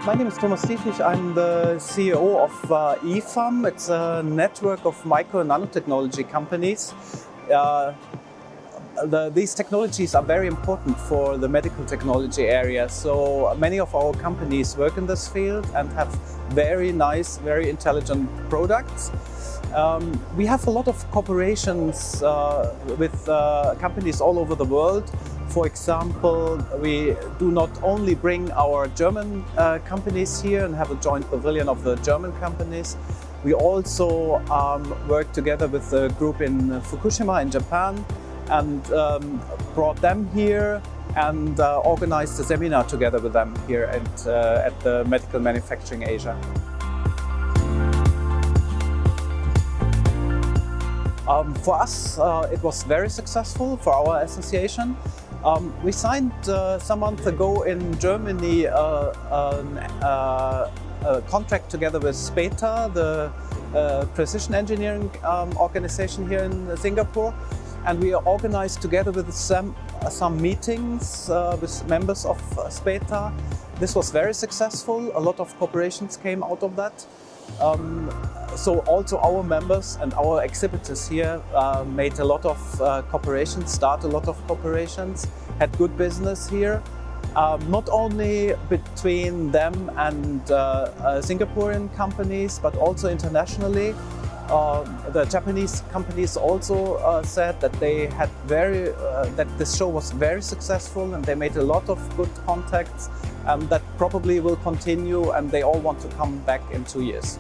My name is Thomas Dietrich. I'm the CEO of IVAM. It's a network of micro and nanotechnology companies. These technologies are very important for the medical technology area. So many of our companies work in this field and have very nice, very intelligent products. We have a lot of cooperations with companies all over the world. For example, we do not only bring our German companies here and have a joint pavilion of the German companies, we also work together with a group in Fukushima in Japan and brought them here and organized a seminar together with them here at the Medical Manufacturing Asia. For us, it was very successful for our association. We signed some months ago in Germany a contract together with SPETA, the precision engineering organization here in Singapore, and we organized together with some meetings with members of SPETA. This was very successful. A lot of cooperations came out of that. So also our members and our exhibitors here made a lot of cooperations, started a lot of cooperations, had good business here, not only between them and Singaporean companies, but also internationally. The Japanese companies also said that they had that this show was very successful and they made a lot of good contacts, and that probably will continue, and they all want to come back in 2 years.